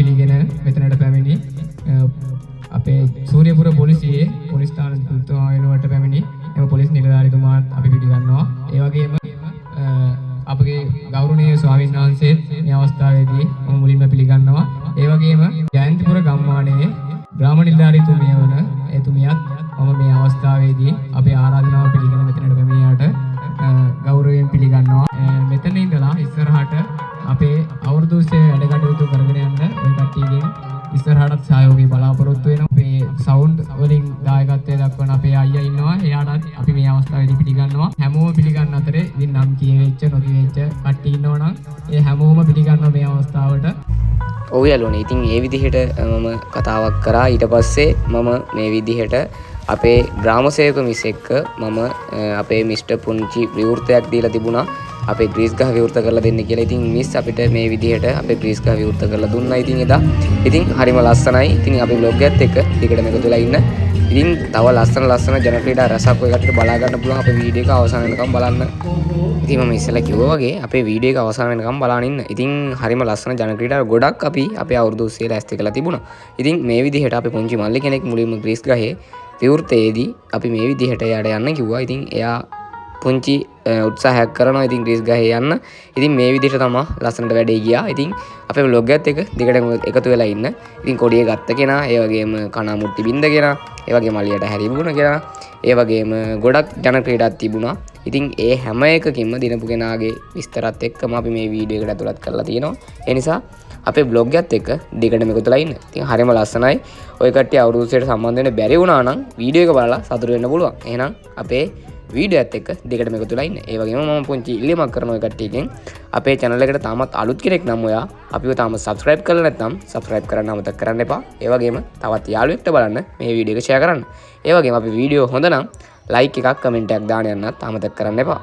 පිළිගෙන මෙතනට පැමිණි අපේ සූර්යපුර පොලිසියේ පොලිස් ස්ථානතුමා වෙනුවට පැමිණි එම පොලිස් නිලධාරීතුමාත් අපි පිළිගන්නවා. ඒ වගේම අපගේ ගෞරවනීය ස්වාමීන් වහන්සේත් මේ අවස්ථාවේදී මම මුලින්ම පිළිගන්නවා. ඒ වගේම ජයන්තිපුර ගම්මානයේ ග්‍රාම නිලධාරීතුමිය වන එතුමියත් මම මේ අවස්ථාවේදී අපේ ආරාධනාව පිළිගෙන මෙතනට පැමිණියාට ගෞරවයෙන් පිළිගන්නවා. මෙතන ඉඳලා ඉස්සරහට අපේ අවුරුදු 20 වැඩ කටයුතු කරගෙන යන්න ඔය කට්ටියගෙන් ඉස්සරහටත් සහයෝගය බලාපොරොත්තු වෙනවා. අපේ සවුන්ඩ් වලින් දායකත්වයේ දක්වන අපේ අයියා ඉන්නවා. එයාටත් අපි මේ අවස්ථාවේදී පිළිගන්නවා. හැමෝම පිළිගන්න අතරේ ඉතින් නම් කියෙච්ච නොකියෙච්ච කට්ටිය ඉන්නවා නම් ඒ හැමෝම පිළිගන්නවා මේ අවස්ථාවට. ඔව් යාළුවනේ. ඉතින් ඒ විදිහට මම කතාවක් කරා. ඊට පස්සේ මම මේ විදිහට අපේ ග්‍රාම සේවක මිස් එක්ක මම අපේ මිස්ටර් පුංචි විවෘතයක් දීලා තිබුණා. අපේ ග්‍රීස් ගහ විවෘත කරලා දෙන්න කියලා. ඉතින් මිස් අපිට මේ විදිහට අපේ ග්‍රීස් ගහ විවෘත කරලා දුන්නා. ඉතින් එදා ඉතින් හරිම ලස්සනයි. ඉතින් අපි vlog එකත් එක්ක දිගටම එකතු වෙලා ඉන්න. ඉතින් තව ලස්සන ජන ක්‍රීඩා රසක් ඔය කටට බලා ගන්න පුළුවන් අපේ වීඩියෝ එක අවසන් වෙනකම් බලන්න. ඉතින් මම ඉස්සෙල්ලා කිව්වා වගේ අපේ වීඩියෝ එක අවසන් වෙනකම් බලන්න ඉන්න. ඉතින් හරිම ලස්සන ජන ක්‍රීඩා ගොඩක් අපි අපේ අවුරුදු 20 ලෑස්ති කරලා තිබුණා. ඉතින් මේ විදිහට අපේ පුංචි මල්ලි කෙනෙක් මුලින්ම ග්‍රීස් ගහේ විවෘතයේදී අපි මේ විදිහට එයාට යන්න කිව්වා. ඉතින් එයා පුංචි උත්සාහයක් කරනවා ඉතින් ග්‍රීස් ගහේ යන්න. ඉතින් මේ විදිහට තමයි ලස්සනට වැඩේ ගියා. ඉතින් අපේ vlog එකත් එක්ක දිගටම එකතු වෙලා ඉන්න. ඉතින් කොඩිය ගත්ත කෙනා, ඒ වගේම කණා මුට්ටි බින්ද කෙනා, ඒ වගේම අලියට හැරිබුණ කෙනා, ඒ වගේම ගොඩක් ජන ක්‍රීඩාවක් තිබුණා. ඉතින් ඒ හැම එකකින්ම දිනපු කෙනාගේ විස්තරات එක්කම අපි මේ වීඩියෝ එකට ඇතුළත් කරලා තියෙනවා. ඒ නිසා අපේ vlog එකත් එක්ක දිගටම එකතු වෙලා ඉන්න. ඉතින් හරිම ලස්සනයි. ඔය කට්ටිය අවුරුදු 20ට සම්බන්ධ වෙන්න බැරි වුණා නම් වීඩියෝ එක බලලා සතුටු වෙන්න පුළුවන්. එහෙනම් අපේ වීඩියෝ එකත් එක්ක දිගටම එකතු වෙලා ඉන්න. ඒ වගේම මම පුංචි ඉල්ලීමක් කරනවා ඔය කට්ටියගෙන්. අපේ channel එකට තාමත් අලුත් කෙනෙක් නම් ඔයා අපිව තාම subscribe කරලා නැත්නම් subscribe කරන්න අමතක කරන්න එපා. ඒ වගේම තවත් යාළුවෙක්ට බලන්න මේ වීඩියෝ එක share කරන්න. ඒ වගේම අපේ වීඩියෝ හොඳ නම් like එකක් comment එකක් දාන්න යන්නත් අමතක කරන්න එපා.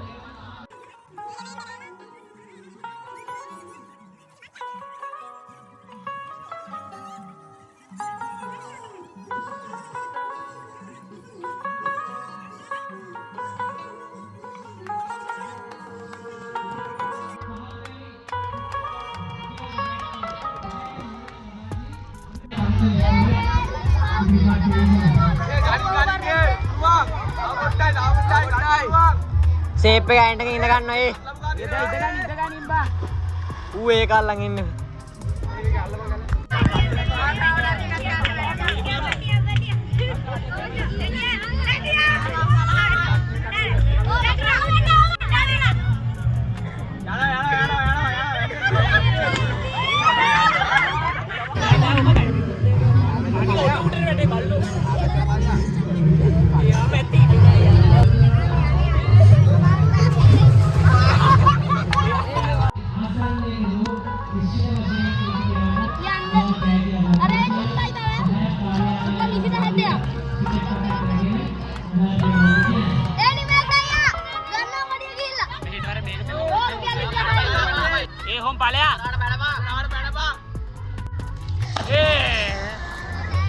සේප් එක ඇන්ටක ඉඳ ගන්න ඔය. ඉඳ ගන්න ඉම්බා. ඌ ඒක අල්ලන් ඉන්න.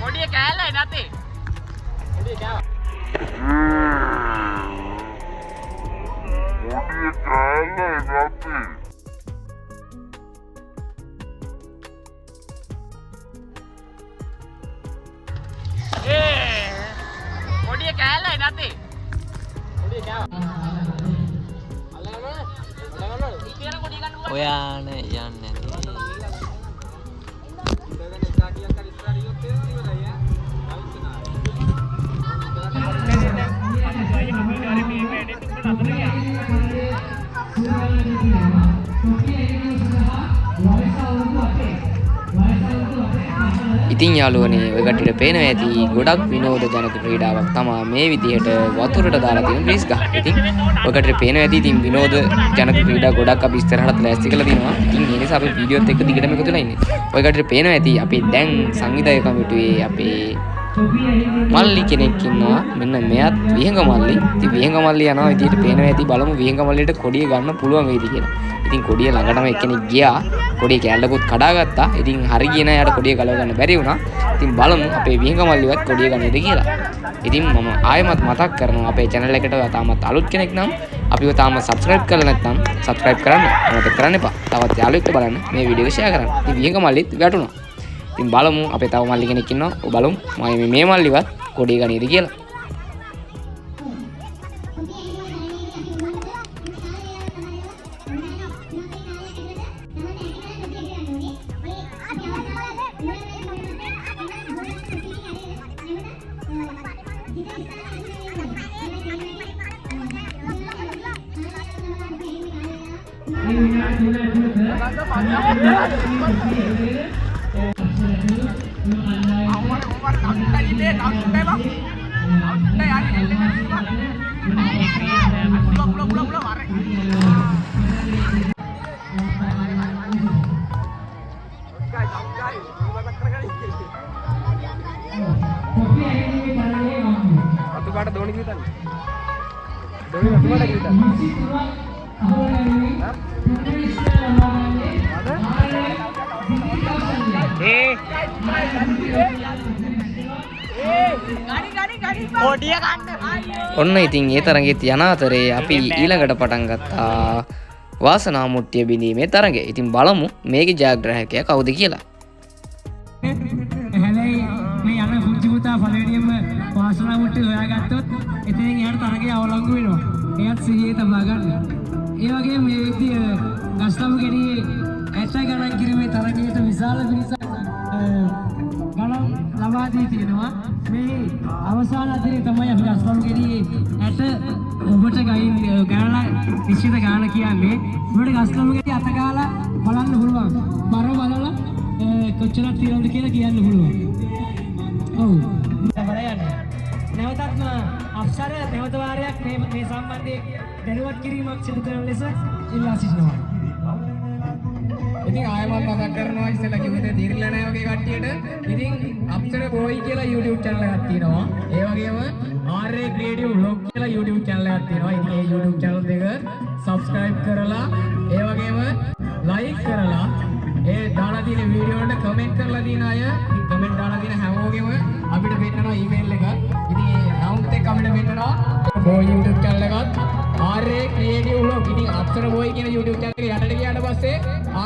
කොඩිය කෑල්ලයි නැතේ. කොඩිය කෑවා. කොඩිය කෑල්ලයි නැතේ. කොඩිය කෑල්ලයි නැතේ. කොඩිය කෑවා. ඔයාන යන්නේ ඉතින් යාළුවනේ ඔය කට්ටියට පේනවා ඇති ගොඩක් විනෝද ජනක ක්‍රීඩාවක් තමයි මේ විදිහට වතුරට දාලා තියෙන ග්‍රීස් ගහ. ඉතින් ඔය කට්ටියට පේනවා ඇති ඉතින් විනෝද ජනක ක්‍රීඩා ගොඩක් අපි ඉස්සරහට ලෑස්ති කරලා තිනවා. ඉතින් ඒ නිසා අපි වීඩියෝත් එක්ක දිගටම එකතු වෙලා ඉන්නේ. ඔය කට්ටියට පේනවා ඇති අපි දැන් සංවිධායක කමිටුවේ අපේ මල්ලි කෙනෙක් ඉන්නවා. මෙන්න මෙයාත් විහංග මල්ලි. ඉතින් විහංග මල්ලි යනවා විදිහට පේනවා ඇති. බලමු විහංග මල්ලියට කොඩිය ගන්න පුළුවන් වේද කියලා. ඉතින් කොඩිය ළඟටම එක්කෙනෙක් ගියා. කොඩිය කැල්ලකුත් කඩාගත්තා. ඉතින් හරි ගියේ නෑ. යාට කොඩිය ගලව ගන්න බැරි වුණා. ඉතින් බලමු අපේ විහංග මල්ලිවත් කොඩිය ගන්නේද කියලා. ඉතින් මම ආයෙමත් මතක් කරනවා අපේ channel එකට තාමත් අලුත් කෙනෙක් නම් අපිව තාම subscribe කරලා නැත්නම් subscribe කරන්න අමතක කරන්න එපා. තවත් යාළුවෙක්ට බලන්න මේ වීඩියෝ එක share කරන්න. ඉතින් විහංග මල්ලිත් වැටුණා. ඉතින් බලමු අපේ තව මල්ලි කෙනෙක් ඉන්නවා. ඔය බලමු මම මේ මල්ලිවත් කොඩිය ගනීද කියලා. ඔන්න ඉතින් ඒ තරගෙත් යන අතරේ අපි ඊළඟට පටන් ගත්තා වාසනා මුට්ටිය බිඳීමේ තරගය. ඉතින් බලමු මේකේ ජයග්‍රාහකයා කවුද කියලා. හැබැයි මේ යන පුංචි පුතා පළවෙනියෙන්ම වාසනා මුට්ටිය හොයාගත්තොත් එතනින් එහාට තරගය අවලංගු වෙනවා. එයත් සිහියේ තබා ගන්න. ඒ වගේම මේ විදිය ගස්ලම් ගෙඩියේ ඇට ගණන් කිරීමේ තරගයට විශාල පිරිසක් ගණන් ලබා දී තියෙනවා. මේ අවසාන අතරේ තමයි අපි ගස්ලම් ගෙඩියේ ඇට ඔබට ගාලා නිශ්චිත ගාන කියන්නේ. ඔබට ගස්ලම් ගෙඩිය අත ගාලා බලන්න පුළුවන්. බර බලලා කොච්චරක් තියෙනවද කියලා කියන්න පුළුවන්. ඔව්. නැවතත් අපසර නැවත වාරයක් මේ සම්බන්ධයෙන් දැනුවත් කිරීමක් සිදු කරන ලෙස ඉල්ලා සිටිනවා. ඉතින් ආයෙමත් මතක් කරනවා ඉස්සෙල්ලා කිව්වේ දීර්ඝලා නැහැ වගේ කට්ටියට. ඉතින් අපසර බෝයි කියලා YouTube channel එකක් තියෙනවා. ඒ වගේම RA Creative Vlog කියලා YouTube channel එකක් තියෙනවා. ඉතින් මේ YouTube channel දෙක subscribe කරලා ඒ වගේම like කරලා ඒ දාලා තියෙන වීඩියෝ වලට කමෙන්ට් කරලා දින අය කමෙන්ට් දාලා තියෙන හැමෝගෙම අපිට පෙන්නනවා ඊමේල් එක. ඉතින් ඒ account එක අපිට පෙන්නනවා බෝයි YouTube channel එකත් RA Creative Vlog. ඉතින් අපසර බෝයි කියන YouTube channel එක යටට ගියාට පස්සේ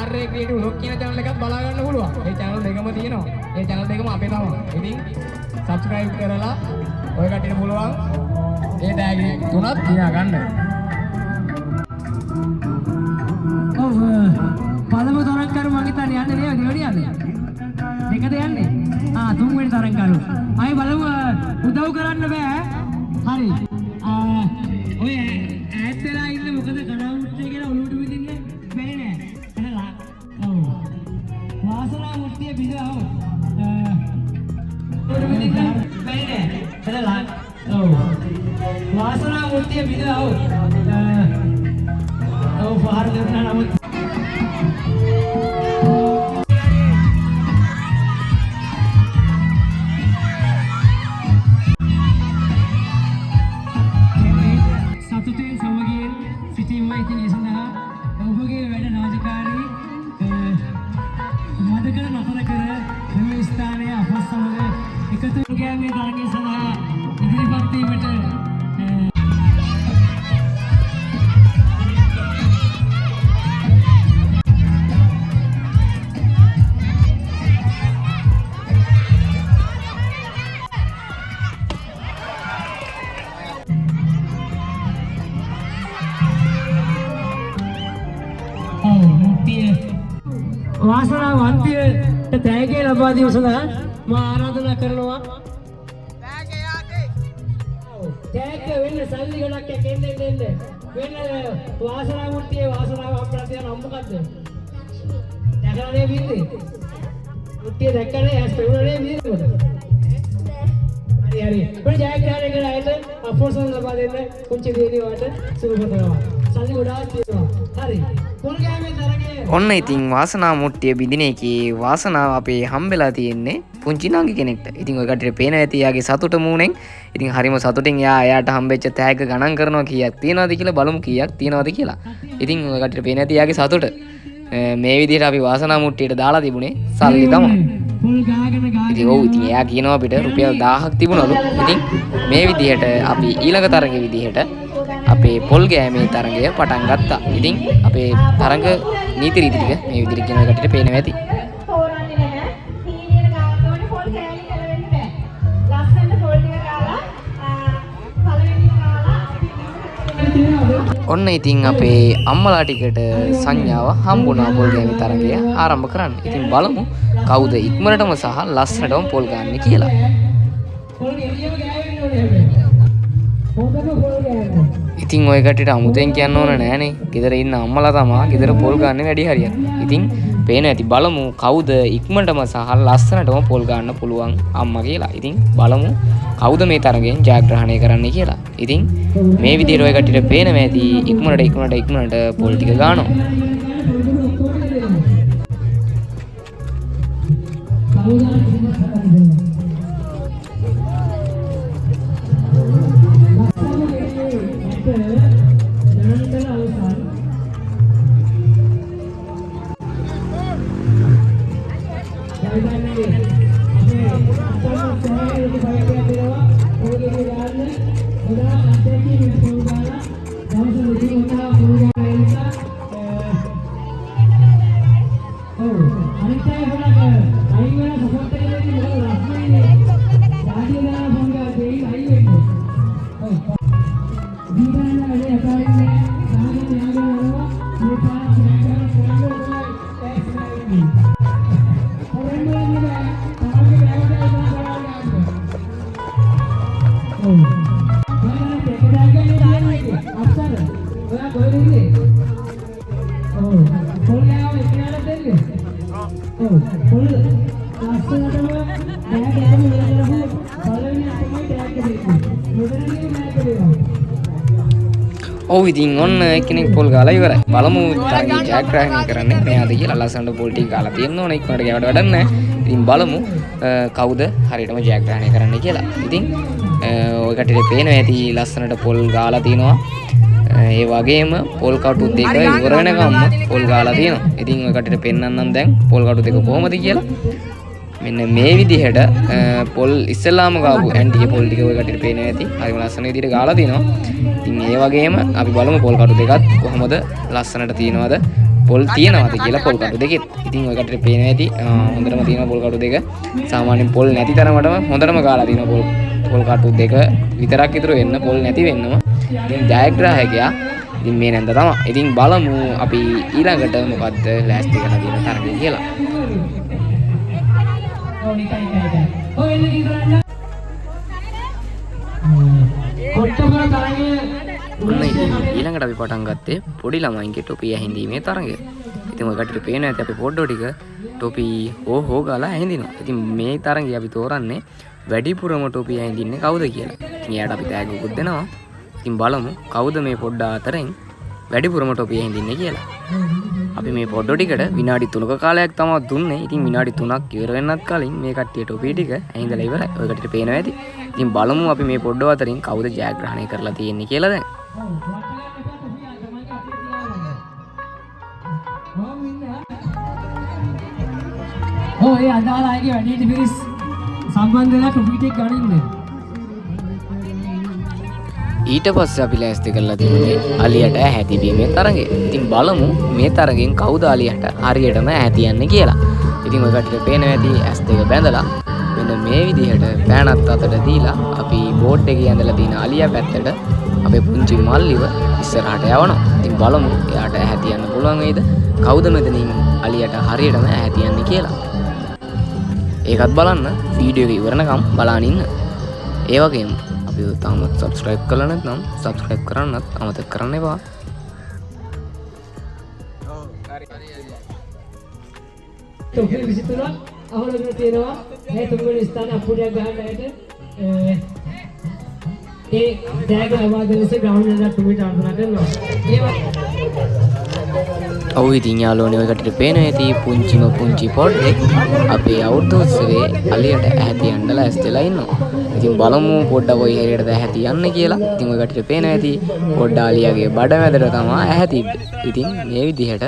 RA Creative Vlog කියන channel එකත් බලා ගන්න පුළුවන්. ඒ channel දෙකම තියෙනවා. ඒ channel දෙකම අපේ තමයි. ඉතින් subscribe කරලා ඔය කට්ටියට පුළුවන් ඒ ටැග් තුනත් තියා ගන්න. ඔව් පළමු තරංකරු මං හිතන්නේ යන්නේ නේද දෙවෙනි යන්නේ දෙකද යන්නේ තුන්වෙනි තරංකරු අය බලමු උදව් කරන්න බෑ හරි ඔය ඈත් වෙලා ඉන්න මොකද කඩාවුට්ටේ කියලා ඔලුවට විදින්නේ බැරි නෑ එනලා ඔව් වාසනා මුට්ටිය බිඳවව ඔලුවට විදින්න බැරි නෑ එනලා ඔව් වාසනා මුට්ටිය බිඳවව ඔව් පාර දෙන්නා නමුත් වාසනා වන්තියට තෑග්ගය ලබා දීම සඳහා මා ආරාධනා කරනවා. තෑග්ග වෙන්න සල්ලි ගොඩක් එන්න වෙන්න වාසනා මුට්ටියේ වාසනාව අපිට තියෙන නම් මොකද්ද? දැකලානේ විඳේ. මුට්ටිය දැක්කනේ ඇස් පෙවුනනේ විඳිනකොට. හරි. ඔය ජයග්‍රහණය කරාට අපෝසල් ලබා දෙන්න කුංචි දෙවියන් වට සුබපතනවා. සල්ලි ගොඩාක් තියෙනවා. හරි. පොල් ගෑමේ තරගේ ඔන්න ඉතින් වාසනා මුට්ටිය බිඳින එකේ වාසනාව අපේ හම්බෙලා තියෙන්නේ පුංචි නංගි කෙනෙක්ට. ඉතින් ඔය කට්ටියට පේනවා ඇති යාගේ සතුට මූණෙන්. ඉතින් හරිම සතුටින් එයාට හම්බෙච්ච තෑග්ග ගණන් කරනවා කීයක් තියනවද කියලා බලමු කීයක් තියනවද කියලා. ඉතින් ඔය කට්ටියට පේනවා ඇති යාගේ සතුට. මේ විදිහට අපි වාසනා මුට්ටියට දාලා තිබුණේ සල්ලි තමයි. ඉතින් ඔව් ඉතින් එයා කියනවා අපිට රුපියල් 1000ක් තිබුණලු. ඉතින් මේ විදිහට අපි ඊළඟ තරඟෙ විදිහට අපේ පොල් ගෑමේ තරඟය පටන් ගත්තා. ඉතින් අපේ තරඟ නීති රීති ටික මේ විදිහට කියන එකට පේනවා ඇති. ඔන්න ඉතින් අපේ අම්මලා ටිකට සංඥාව හම්බුණා පොල් ගෑමි තරගය ආරම්භ කරන්න. ඉතින් බලමු කවුද ඉක්මනටම සහ ලස්සනටම පොල් ගන්න කියලා. ඉතින් ඔය කට්ටියට අමුතෙන් කියන්න ඕන නෑනේ. ගෙදර ඉන්න අම්මලා තමා ගෙදර පොල් ගන්න වැඩි හරියක්. ඉතින් පේන ඇති බලමු කවුද ඉක්මනටම සහ ලස්සනටම පොල් ගන්න පුළුවන් අම්මා කියලා. ඉතින් බලමු කවුද මේ තරගෙන් ජයග්‍රහණය කරන්නේ කියලා. ඉතින් මේ විදිහට ඔය කට්ටියට පේනවා ඇති ඉක්මනට පොල් ටික ගන්නවා. ඔව් ඉතින් ඔන්න එක්කෙනෙක් පොල් ගාලා ඉවරයි. බලමු තරගේ ජයග්‍රහණය කරන්නේ මෙයාද කියලා. ලස්සනට පොල් ටික ගාලා තියෙන්න ඕනේ. ඉක්මනට ගෑවට වැඩක් නැහැ. ඉතින් බලමු කවුද හරියටම ජයග්‍රහණය කරන්නේ කියලා. ඉතින් ඔය කට්ටියට පේනවා ඇති ලස්සනට පොල් ගාලා තිනවා. ඒ වගේම පොල් කටු දෙක ඉවර වෙනකම්ම පොල් ගාලා තියෙනවා. ඉතින් ඔය කට්ටියට පෙන්නන්නම් දැන් පොල් කටු දෙක කොහොමද කියලා. මෙන්න මේ විදිහට පොල් ඉස්සෙල්ලාම ගාපු ඇන්ටිගේ පොල් ටික ඔය කට්ටියට පේනවා ඇති. හරිම ලස්සන විදිහට ගාලා තිනවා. ඉතින් ඒ වගේම අපි බලමු පොල් කටු දෙකත් කොහොමද ලස්සනට තියනවද පොල් තියනවද කියලා පොල් කටු දෙකෙත්. ඉතින් ඔය කට්ටියට පේනවා ඇති හොඳටම තියෙන පොල් කටු දෙක. සාමාන්‍යයෙන් පොල් නැති තරමටම හොඳටම ගාලා තිනවා පොල් කටු දෙක විතරක් ඉතුරු වෙන්න පොල් නැති වෙන්නම. ඉතින් ජයග්‍රාහකයා ඉතින් මේ නැන්ද තමයි. ඉතින් බලමු අපි ඊළඟට මොකද්ද ලෑස්ති කරලා තියෙන තරගය කියලා. ඔන්න ඉතින් ඊළඟට අපි පටන් ගත්තේ පොඩි ළමයින්ගේ ටොපි ඇහිඳීමේ තරගය. ඉතින් ඔය කට්ටියට පේනවා ඇති අපි පොඩ්ඩෝ ටික ටොපි හෝ ගාලා ඇහිඳිනවා. ඉතින් මේ තරගය අපි තෝරන්නේ වැඩිපුරම ටොපි ඇහිඳින්නේ කවුද කියලා. ඉතින් එයාට අපි තෑග්ගුකුත් දෙනවා. ඉතින් බලමු කවුද මේ පොඩ්ඩා අතරින් වැඩිපුරම ටොපි ඇහිඳින්නේ කියලා. අපි මේ පොඩ්ඩෝ ටිකට විනාඩි 3ක කාලයක් තමයි දුන්නේ. ඉතින් විනාඩි 3ක් ඉවර වෙන්නත් කලින් මේ කට්ටිය ටොපි ටික ඇහිඳලා ඉවරයි. ඔය කට්ටියට පේනවා ඇති. ඉතින් බලමු අපි මේ පොඩ්ඩෝ අතරින් කවුද ජයග්‍රහණය කරලා තියෙන්නේ කියලා දැන්. ඒ අදාළ අයගේ වැඩේට පිරිස් සම්බන්ධ වෙලා ටොපි ටික ගනින්න. ඊට පස්සේ අපි ලෑස්ති කරලා තිබුණේ අලියට ඇහැතිබීමේ තරගය. ඉතින් බලමු මේ තරගෙන් කවුද අලියට හරියටම ඇහැතියන්නේ කියලා. ඉතින් ඔය කට්ටියට පේනවා ඇති ඇස් දෙක බැඳලා මෙන්න මේ විදිහට පෑනත් අතට දීලා අපි බෝඩ් එකේ ඇඳලා තියෙන අලියා පැත්තට අපේ පුංචි මල්ලිව ඉස්සරහට යවනවා. ඉතින් බලමු එයාට ඇහැතියන්න පුළුවන් වේද? කවුද මෙතනින් අලියට හරියටම ඇහැතියන්නේ කියලා. ඒකත් බලන්න වීඩියෝ එක ඉවරනකම් බලන්න ඉන්න. ඒ වගේම අපි තාමත් subscribe කරලා නැත්නම් subscribe කරන්නත් අමතක කරන්න එපා. ටොපි 23ක් අහලගෙන තියෙනවා. මේ තුන්වෙනි ස්ථානයේ අපුඩියක් ගහන්න ඇයට ඒ ටැග් ආවාදනයේ ග්‍රවුන්ඩ් එකට ටොපිට ආරම්භ කරනවා. ඔව් ඉතින් යාළුවනේ ඔය කටට පේනවා ඇති පුංචි පොඩ්ඩෙක් අපේ අවුරුදු උත්සවයේ අලියට ඇහැතියන්නලා ඇස්තෙලා ඉන්නවා. ඉතින් බලමු පොඩ්ඩක් ඔය හැරියටද ඇහැතියන්නේ කියලා. ඉතින් ඔය කටට පේනවා ඇති පොඩ්ඩ අලියාගේ බඩ මැදට තමයි ඇහැතිබ්බේ. ඉතින් මේ විදිහට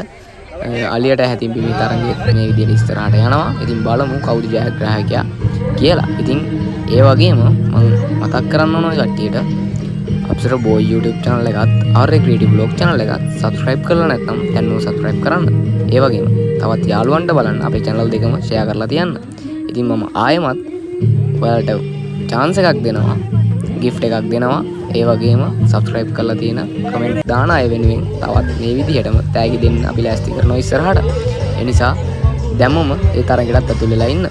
අලියට ඇහැතිබීමේ තරගය මේ විදිහට ඉස්සරහට යනවා. ඉතින් බලමු කවුද ජයග්‍රාහකයා කියලා. ඉතින් ඒ වගේම මම මතක් කරන්න ඕන ඔය කට්ටියට අප්සර බෝයි YouTube channel එකත් RA Creative Vlog channel එකත් subscribe කරලා නැත්නම් දැන්ම subscribe කරන්න. ඒ වගේම තවත් යාළුවන්ට බලන්න අපේ channel දෙකම share කරලා තියන්න. ඉතින් මම ආයෙමත් ඔයාලට chance එකක් දෙනවා, gift එකක් දෙනවා. ඒ වගේම subscribe කරලා තියෙන comment දාන අය වෙනුවෙන් තවත් මේ විදිහටම තෑගි දෙන්න අපි ලෑස්ති කරනවා ඉස්සරහට. ඒ නිසා දැම්මම ඒ තරඟයටත් ඇතුල් වෙලා ඉන්න.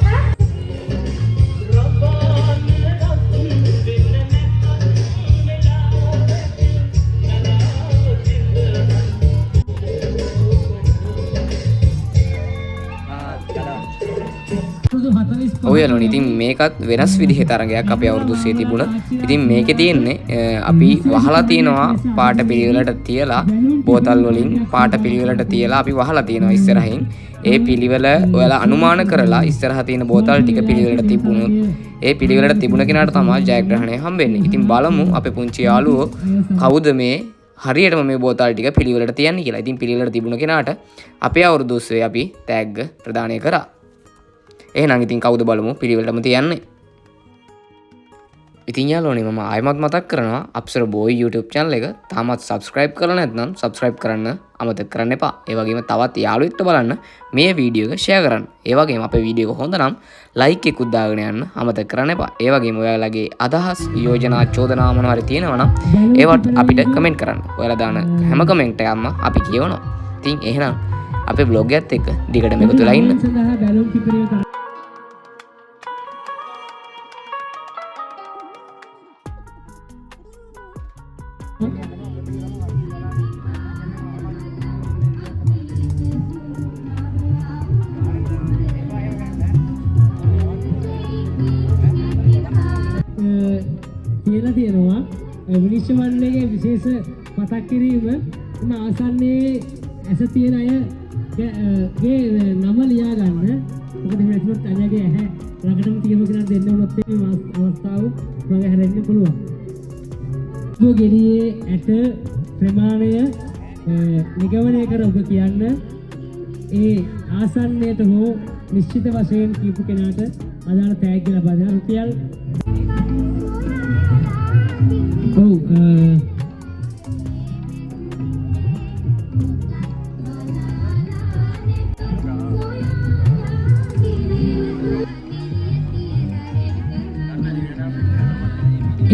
ඔය යනවා. ඉතින් මේකත් වෙනස් විදිහේ තරගයක් අපේ අවුරුදු 100 තිබුණ. ඉතින් මේකේ තියෙන්නේ අපි වහලා තියනවා පාට පිළිවෙලට තියලා බෝතල් වලින් පාට පිළිවෙලට තියලා අපි වහලා තියනවා ඉස්සරහින්. ඒ පිළිවෙල ඔයාලා අනුමාන කරලා ඉස්සරහ තියෙන බෝතල් ටික පිළිවෙලට තිබුණොත් ඒ පිළිවෙලට තිබුණ කෙනාට තමයි ජයග්‍රහණය හම්බෙන්නේ. ඉතින් බලමු අපේ පුංචි යාළුවෝ කවුද මේ හරියටම මේ බෝතල් ටික පිළිවෙලට තියන්නේ කියලා. ඉතින් පිළිවෙලට තිබුණ කෙනාට අපේ අවුරුදු 100 අපි තෑග්ග ප්‍රදානය කරා. එහෙනම් ඉතින් කවුද බලමු පිළිවෙලටම තියන්නේ. ඉතින් යාළුවනේ මම ආයෙමත් මතක් කරනවා අප්සර බෝයි YouTube channel එක තාමත් subscribe කරලා නැත්නම් subscribe කරන්න අමතක කරන්න එපා. ඒ වගේම තවත් යාළුවෙක්ට බලන්න මේ වීඩියෝ එක share කරන්න. ඒ වගේම අපේ වීඩියෝ එක හොඳ නම් like එකකුත් දාගෙන යන්න අමතක කරන්න එපා. ඒ වගේම ඔයාලගේ අදහස්, යෝජනා, චෝදනා මොනවා හරි තියෙනවා නම් ඒවත් අපිට comment කරන්න. ඔයාලා දාන හැම comment එකක්ම අපි කියවනවා. ඉතින් එහෙනම් අපේ blog එකත් එක්ක දිගටම එකතු වෙලා ඉන්න. කියලා තියෙනවා විනිශ්චය මණ්ඩලයේ විශේෂ මතක් කිරීම එම ආසන්නයේ ඇස තියෙන අයගේ නම ලියා ගන්න. මොකද එහෙම නැතිවත් අයගේ ඇහැ ළඟටම තියම කෙනා දෙන්න උනොත් මේ අවස්ථාව මම හැරෙන්න පුළුවන්. ගෙඩියේ ඇට ප්‍රමාණය නිගමනය කර ඔබ කියන්න ඒ ආසන්නයට හෝ නිශ්චිත වශයෙන් කියපු කෙනාට අදාළ තෑග්ග ලබා දෙන රුපියල්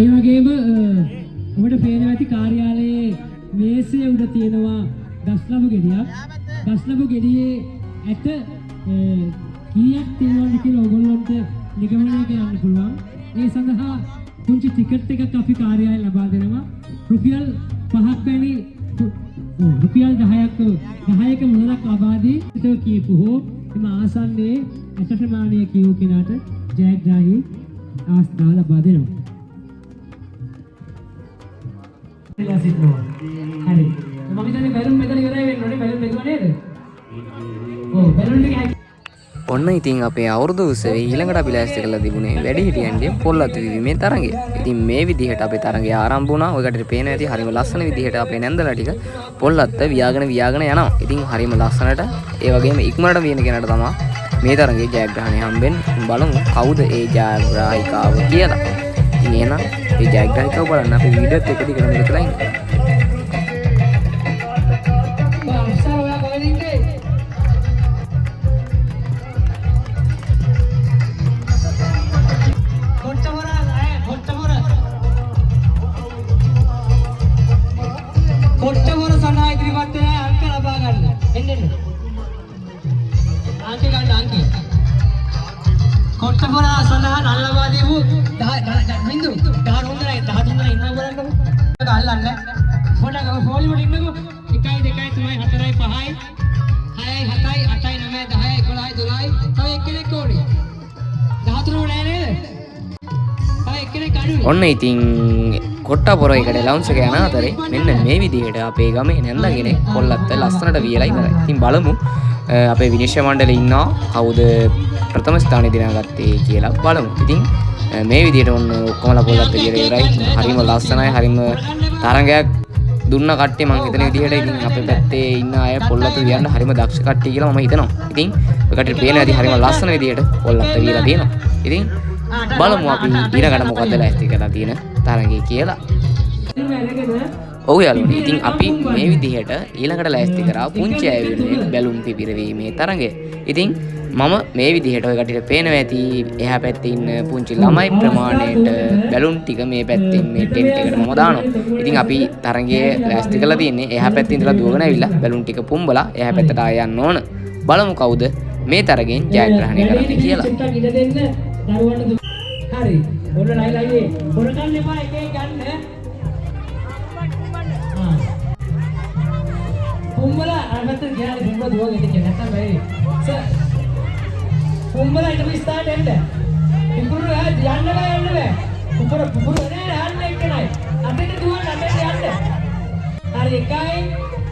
ඒ වගේම ඔබට පේනවා ඇති කාර්යාලයේ මේසයේ උඩ තියෙනවා ගස්ලබු ගෙඩියක්. ගස්ලබු ගෙඩියේ ඇට කීයක් තියෙනවද කියලා ඔයගොල්ලන්ට නිගමනය කරන්න පුළුවන්. ඒ සඳහා පුංචි ටිකට් එකක් අපි කාර්යාලය ලබා දෙනවා. රුපියල් 5ක් වැනි රුපියල් 10ක මුදලක් ලබා දී කියපු හෝ එම ආසන්නයේ ඇට ප්‍රමාණය කියූ කෙනාට ජයග්‍රාහී අවස්ථාව ලබා දෙනවා. හරි. මම හිතන්නේ බැලුම් මෙතන ඉවරයි වෙන්න ඕනේ. බැලුම් මෙතන නේද? ඔව් බැලුම් ටික ඔන්න ඉතින් අපේ අවුරුදු උත්සවයේ ඊළඟට අපි ලෑස්ති කරලා තිබුණේ වැඩිහිටියන්ගේ පොල්ලත් විවීමේ තරඟය. ඉතින් මේ විදිහට අපේ තරඟය ආරම්භ වුණා. ඔයකට පේන ඇති හරිම ලස්සන විදිහට අපේ නැන්දලා ටික පොල්ලත් වියාගෙන යනවා. ඉතින් හරිම ලස්සනට ඒ වගේම ඉක්මනට වියන කෙනාට තමයි මේ තරඟයේ ජයග්‍රහණය හම්බෙන්නේ. බලමු කවුද ඒ ජයග්‍රාහිකාව කියලා. ඉතින් එහෙනම් ඒ ජයග්‍රාහිකාව බලන්න අපේ වීඩියෝත් එක දිගටම එකතුලා ඉන්න. කොට්ටපොර සඳහා නල්ලවා දීපු 10 13 ඉන්න බලන්නකො. අල්ලන්න. පොඩක් ෆෝලි වල ඉන්නකො. 1 2 3 4 5 6 7 8 9 10 11 12 තව එක්කෙනෙක් ඕනේ. 13 නෑ නේද? තව එක්කෙනෙක් අඩුයි. ඔන්න ඉතින් කොට්ටපොර එකට ලවුන්ස් එක යන අතරේ මෙන්න මේ විදිහට අපේ ගමේ නැන්දගෙන කොල්ලත් ලස්සනට වියලා ඉවරයි. ඉතින් බලමු අපේ විනිශ්චය මණ්ඩලයේ ඉන්නවා කවුද ප්‍රථම ස්ථානය දිනාගත්තේ කියලා බලමු. ඉතින් මේ විදිහට ඔන්න ඔක්කොමලා පොල්ලත් වියලා ඉවරයි. හරිම ලස්සනයි. හරිම තරඟයක් දුන්න කට්ටිය මම හිතන විදිහට ඉතින් අපේ පැත්තේ ඉන්න අය පොල්ලත් වියන්න හරිම දක්ෂ කට්ටිය කියලා මම හිතනවා. ඉතින් ඔකට පේන ඇති හරිම ලස්සන විදිහට පොල්ලත් වියලා තියෙනවා. ඉතින් බලමු අපි ඊළඟට මොකද්ද ලෑස්ති කරලා තියෙන තරඟේ කියලා. ඔව් යාළුවනේ. ඉතින් අපි මේ විදිහට ඊළඟට ලෑස්ති කරා පුංචි අය වෙනුවෙන් බැලුම් පිපිරවීමේ තරඟය. ඉතින් මම මේ විදිහට ඔය කටියට පේනවා ඇති එහා පැත්තේ ඉන්න පුංචි ළමයි ප්‍රමාණයට බැලුම් ටික මේ පැත්තෙන් මේ ටෙන්ට් එකට මම දානවා. ඉතින් අපි තරඟය ලෑස්ති කරලා තියෙන්නේ එහා පැත්තේ ඉඳලා දුවගෙන ඇවිල්ලා බැලුම් ටික පුම්බලා එහා පැත්තට ආය යන්න ඕන. බලමු කවුද මේ තරගෙන් ජයග්‍රහණය කරන්නේ කියලා. හරි. ඔන්න ලයිලයියේ. බොර ගන්න එපා එකේ ගන්න. පුම්බලා අරකට ගියාලි පුම්බලා දුවගෙන ඉන්නේ නැත්තම් බැරි. පුම්බලා ඊට ස්ටාර්ට් එන්න. පුපුරු යන්න බෑ. පුපුරු නෑ යන්න එක්කනයි. අතට දුවන්න අතට යන්න. හරි එකයි.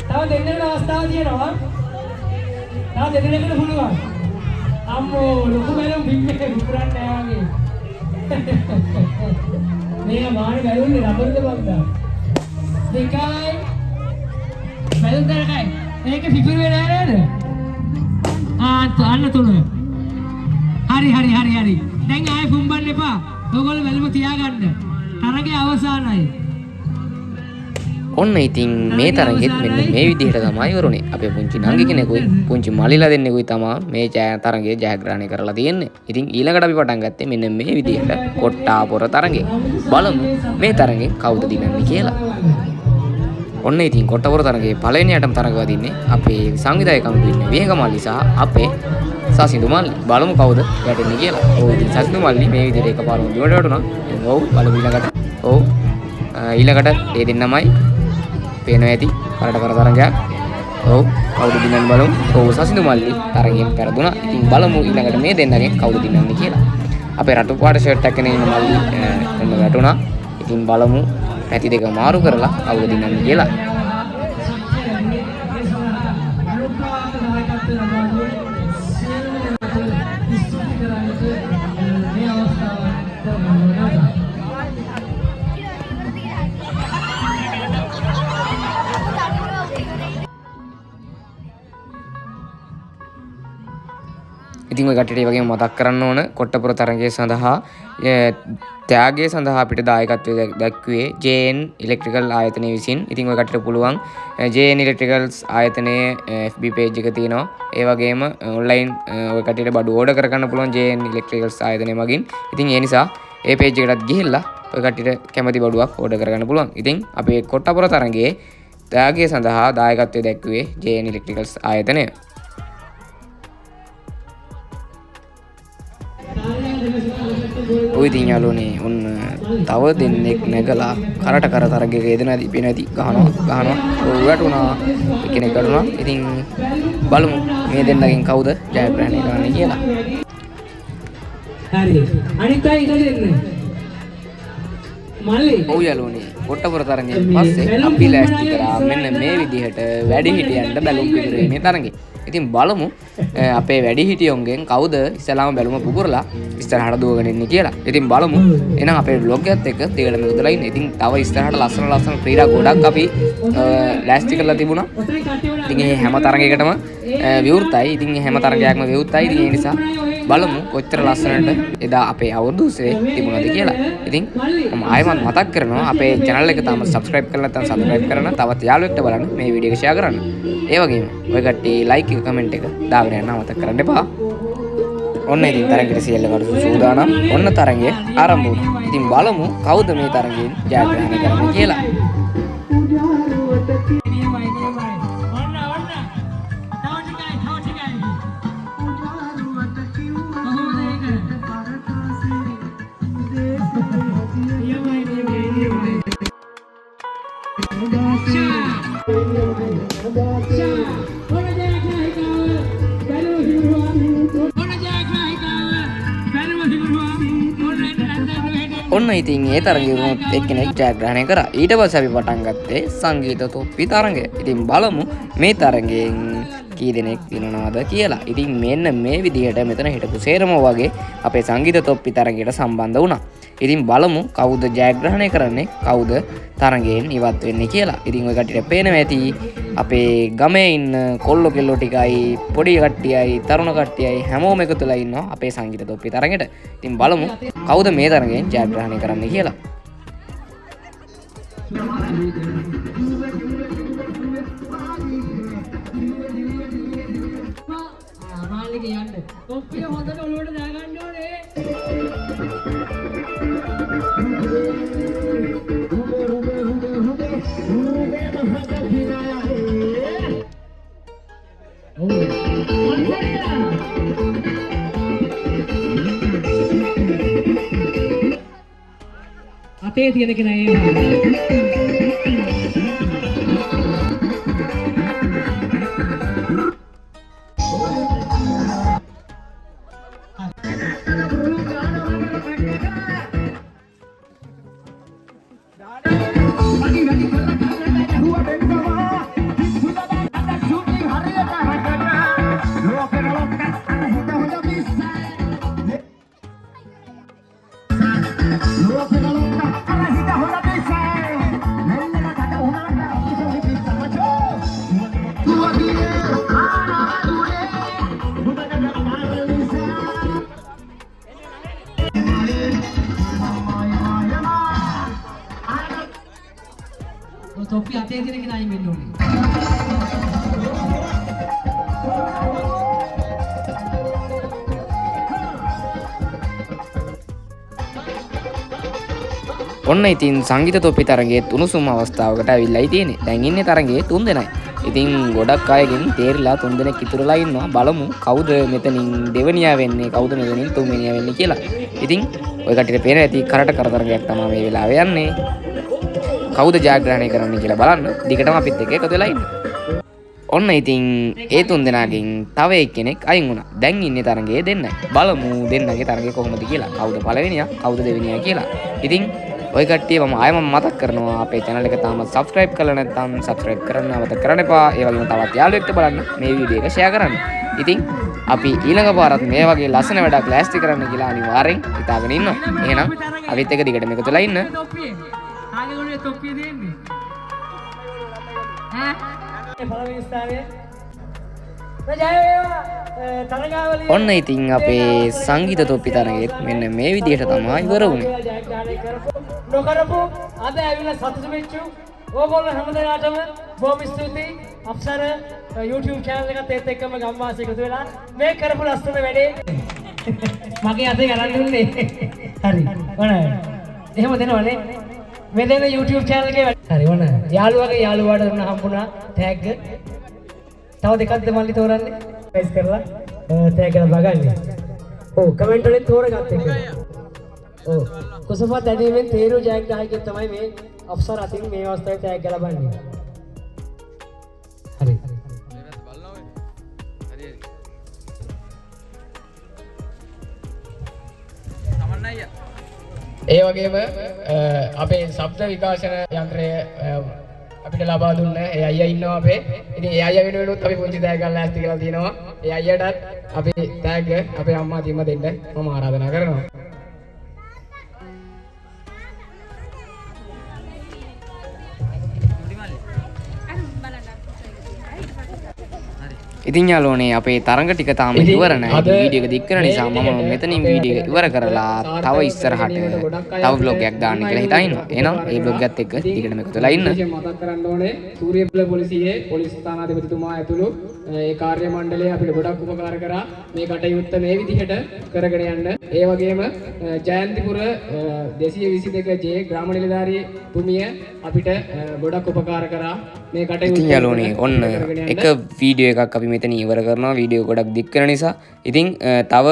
තව දෙන්නෙකුට අවස්ථාවක් තියෙනවා. තව දෙන්නෙකුට පුළුවන්. අම්මෝ ලොකු බැලුම් බිම්මේ පුපුරන්න නෑ වගේ. මේ මාන බැලුන්නේ රබර්ද බංගා. දෙකයි. බැලුම් දෙකයි. මේක පිපිරුවේ නෑ නේද? අන්න තුන. හරි. දැන් ආයෙ පුම්බන්න එපා. ඔයගොල්ලෝ බැලුම තියාගන්න. තරගේ අවසానයි. ඔන්න ඉතින් මේ තරගෙත් මෙන්න මේ විදිහට තමයි ඉවරුනේ. අපේ පුංචි නංගි කෙනෙකුයි පුංචි මලිලා දෙන්නෙකුයි තමයි මේ තරගය ජයග්‍රහණය කරලා තියෙන්නේ. ඉතින් ඊළඟට අපි පටන් ගත්තේ මෙන්න මේ විදිහට කොට්ටාපොර තරගය. බලමු මේ තරගෙන් කවුද දිනන්නේ කියලා. ඔන්න ඉතින් කොට්ටාපොර තරගයේ පළවෙනියටම තරග වදින්නේ අපේ සංවිධායක කමිටුවේ ඉන්න වේගමල්ලි සහ අපේ සසිඳු මල්ලි. බලමු කවුද යටෙන්නේ කියලා. ඔව් ඉතින් සසිඳු මල්ලි මේ විදිහට එකපාරම දිවට වැටුණා. ඔව් බලමු ඊළඟට. ඔව් ඊළඟට ඒ දෙන්නමයි පේනවා ඇති කරට කර තරගයක්. ඔව් කවුද දිනන්නේ බලමු. ඔව් සසිඳු මල්ලි තරගයෙන් පෙරදුනා. ඉතින් බලමු ඊළඟට මේ දෙන්නගෙන් කවුද දිනන්නේ කියලා. අපේ රතු පාට ෂර්ට් එකක් ගෙන ඉන්න මල්ලි එන්න වැටුණා. ඉතින් බලමු පැති දෙක මාරු කරලා කවුද දිනන්නේ කියලා. ඉතින් ඔය කට්ටියට වගේම මතක් කරන්න ඕන කොට්ටපොර තරගය සඳහා ත්‍යාගය සඳහා අපිට දායකත්වය දැක්වුවේ JN ඉලෙක්ට්‍රිකල් ආයතනය විසින්. ඉතින් ඔය කට්ටියට පුළුවන් JN ඉලෙක්ට්‍රිකල්ස් ආයතනයේ FB page එක තියෙනවා. ඒ වගේම ඔන්ලයින් ඔය කට්ටියට බඩු ඕඩර් කරගන්න පුළුවන් JN ඉලෙක්ට්‍රිකල්ස් ආයතනය මගින්. ඉතින් ඒ නිසා ඒ page එකටත් ගිහිල්ලා ඔය කට්ටියට කැමති බඩුවක් ඕඩර් කරගන්න පුළුවන්. ඉතින් අපේ කොට්ටපොර තරගයේ ත්‍යාගය සඳහා දායකත්වය දැක්වුවේ JN ඉලෙක්ට්‍රිකල්ස් ආයතනය. ඔය ඉතින් යාළුවනේ ඔන්න තව දෙන්නෙක් නැගලා කරට කර තරගයක යෙදෙනදී පිනදී ගහනවා වැටුණා එක්කෙනෙක් වැටුණා. ඉතින් බලමු මේ දෙන්නගෙන් කවුද ජයග්‍රහණය කරන්නේ කියලා. හරි අනිත් අය ඉඳ දෙන්න මල්ලි. ඔව් යාළුවනේ කොට්ටපොර තරගයෙන් පස්සේ අපි ලෑස්ති කරා මෙන්න මේ විදිහට වැඩිහිටියන්ට බැලුම් පිපිරීමේ තරගය. ඉතින් බලමු අපේ වැඩිහිටියොන්ගෙන් කවුද ඉස්සලාම බැලුම පුපුරලා ඉස්සරහට දුවගෙන ඉන්නේ කියලා. ඉතින් බලමු. එහෙනම් අපේ vlog එකත් එක්ක දිගටම යොදලා ඉන්න. ඉතින් තව ඉස්සරහට ලස්සන ක්‍රීඩා ගොඩක් අපි ලෑස්ති කරලා තිබුණා. ඉතින් මේ හැම තරගයකටම විවෘතයි. ඉතින් හැම තරගයක්ම විවෘතයි. ඉතින් ඒ නිසා බලමු කොච්චර ලස්සනට එදා අපේ අවුරුදු උත්සවයේ තිබුණාද කියලා. ඉතින් මම ආයෙමත් මතක් කරනවා අපේ channel එක තාම subscribe කරලා නැත්නම් subscribe කරන්න, තවත් යාළුවෙක්ට බලන්න මේ වීඩියෝ එක share කරන්න. ඒ වගේම ඔය කට්ටිය like එක comment එක දාගෙන යන්න අමතක කරන්න එපා. ඔන්න ඉතින් තරගයට සියල්ල කඩු සූදානම්. ඔන්න තරගය ආරම්භ වුණා. ඉතින් බලමු කවුද මේ තරගයෙන් ජයග්‍රහණය කරන්නේ කියලා. ඔන්න ඉතින් ඒ තරගය වුණොත් එක්කෙනෙක් ජයග්‍රහණය කරා. ඊට පස්සේ අපි පටන් ගත්තේ සංගීත තොප්පි තරගය. ඉතින් බලමු මේ තරගයෙන් කී දෙනෙක් දිනනවද කියලා. ඉතින් මෙන්න මේ විදිහට මෙතන හිටපු සේරම වගේ අපේ සංගීත තොප්පි තරගයට සම්බන්ධ වුණා. ඉතින් බලමු කවුද ජයග්‍රහණය කරන්නේ, කවුද තරගයෙන් ඉවත් වෙන්නේ කියලා. ඉතින් ඔය කට්ටියට පේනවා ඇති අපේ ගමේ ඉන්න කොල්ලෝ කෙල්ලෝ ටිකයි, පොඩි කට්ටියයි, තරුණ කට්ටියයි හැමෝම එකතුලා ඉන්නවා අපේ සංගීත තොප්පි තරගෙට. ඉතින් බලමු කවුද මේ තරගයෙන් ජයග්‍රහණය කරන්නේ කියලා. මාලික යන්න. තොප්පිය හොඳට ඔලුවට දාගන්න ඕනේ. අතේ තියෙන කෙනා ඒ තොප්පි අතේ තියෙන කෙනා අයින් වෙන්න ඕනේ. ඔන්න ඉතින් සංගීත තොප්පි තරගයේ උණුසුම් අවස්ථාවකට ඇවිල්ලායි තියෙන්නේ. දැන් ඉන්නේ තරගයේ 3 දෙනයි. ඉතින් ගොඩක් අයගෙන් තේරිලා 3 දෙනෙක් ඉතුරුලා ඉන්නවා. බලමු කවුද මෙතනින් දෙවනියා වෙන්නේ, කවුද මෙතනින් තුන්වෙනියා වෙන්නේ කියලා. ඉතින් ඔය කට්ටියට පේන ඇති කරට කරතරගයක් තමයි මේ වෙලාවේ යන්නේ. කවුද ජයග්‍රහණය කරන්න කියලා බලන්න. දිගටම අපිත් එක්ක එකතු වෙලා ඉන්න. ඔන්න ඉතින් ඒ 3 දෙනාගෙන් තව එක්කෙනෙක් අයින් වුණා. දැන් ඉන්නේ තරගයේ දෙන්නයි. බලමු දෙන්නගේ තරගය කොහොමද කියලා. කවුද පළවෙනියා, කවුද දෙවෙනියා කියලා. ඉතින් ඔය කට්ටිය මම මතක් කරනවා අපේ channel එක තාම subscribe කරලා නැත්නම් subscribe කරන්න අවත කරන්න එපා. ඒ වගේම තවත් යාළුවෙක්ට බලන්න මේ වීඩියෝ එක share කරන්න. ඉතින් අපි ඊළඟ පාරත් මේ වගේ ලස්සන වැඩක් ලෑස්ති කරන්න කියලා අනිවාර්යෙන් හිතාගෙන ඉන්නවා. එහෙනම් අපිත් එක දිගටම එකතු වෙලා ඉන්න. ආගේ ගොල්ලෝ තොප්පිය දෙන්නේ. ඈ පළවෙනි ස්ථානයේ ඔන්න ඉතින් අපේ සංගීත තොප්පි තරගෙත් මෙන්න මේ විදිහට තමයි ඉවර වුණේ. නොකරපු අද ඇවිල්ලා සතුටු වෙච්ච ඕගොල්ලෝ හැමදෙනාටම බොහොම ස්තුතියි. අප්සර YouTube channel එකත් ඒත් එක්කම ගම්වාසී එකතු වෙලා මේ කරපු ලස්සන වැඩේ මගේ අතේ ගලන් දුන්නේ. හරි. ඔන්න. එහෙම දෙනවනේ. මේ දෙන YouTube channel එකේ හරි ඔන්න. යාළුවාගේ යාළුවාට දුන්න හම්බුණා tag. තව දෙකක්ද මල්ලි තෝරන්නේ? ප්‍රෙස් කරලා tag එක බලගන්න. ඔව් කමෙන්ට් වලින් තෝරගත්ත එක. ඔව් කුසපත් ඇදීමෙන් තේරු ජයග්‍රාහකයෙක් තමයි මේ අප්සර අතින් මේ අවස්ථාවේ tag එක ලබන්නේ. හරි. ඒ වගේම අපේ ශබ්ද විකාශන යන්ත්‍රය අපිට ලබා දුන්න ඒ අයියා ඉන්නවා අපේ. ඉතින් ඒ අයියා වෙනුවෙනුත් අපි පුංචි තෑග්ගක් ලෑස්ති කරලා තියෙනවා. ඒ අයියාටත් අපි තෑග්ග අපේ අම්මා තිම්ම දෙන්න මම ආරාධනා කරනවා. ඉතින් යාළුවනේ අපේ තරඟ ටික තාම ඉවර නැහැ. වීඩියෝ එක දික් කරන නිසා මම මෙතනින් වීඩියෝ එක ඉවර කරලා තව ඉස්සරහට තව vlog එකක් දාන්න කියලා හිතා ඉන්නවා. එහෙනම් ඒ vlog එකත් එක්ක දිගටම එකතු වෙලා ඉන්න. මතක් කරන්න ඕනේ සූරියපුර පොලිසියේ පොලිස් ස්ථානාධිපතිතුමා ඇතුළු ඒ කාර්ය මණ්ඩලය අපිට ගොඩක් උපකාර කරා මේ කටයුත්ත මේ විදිහට කරගෙන යන්න. ඒ වගේම ජයන්තිපුර 222 J ග්‍රාම නිලධාරී තුමිය අපිට ගොඩක් උපකාර කරා මේ කටයුත්ත. ඉතින් යාළුවනේ ඔන්න එක වීඩියෝ එකක් අපි මෙතන ඉවර කරනවා. වීඩියෝ ගොඩක් දික් කරන නිසා. ඉතින් තව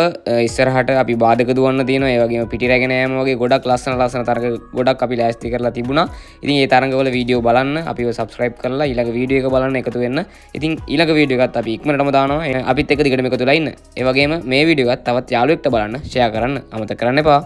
ඉස්සරහට අපි බාධක දුවන්න තියෙනවා. ඒ වගේම පිටි රැගෙන යෑම වගේ ගොඩක් ලස්සන තරඟ ගොඩක් අපි ලෑස්ති කරලා තිබුණා. ඉතින් මේ තරඟවල වීඩියෝ බලන්න අපිව subscribe කරලා ඊළඟ වීඩියෝ එක බලන්න එකතු වෙන්න. ඉතින් ඊළඟ වීඩියෝ එකත් අපි ඉක්මනටම දානවා. අපිත් එක්ක දිගටම එකතු වෙලා ඉන්න. ඒ වගේම මේ වීඩියෝ එකත් තවත් යාළුවෙක්ට බලන්න share කරන්න අමතක කරන්න එපා.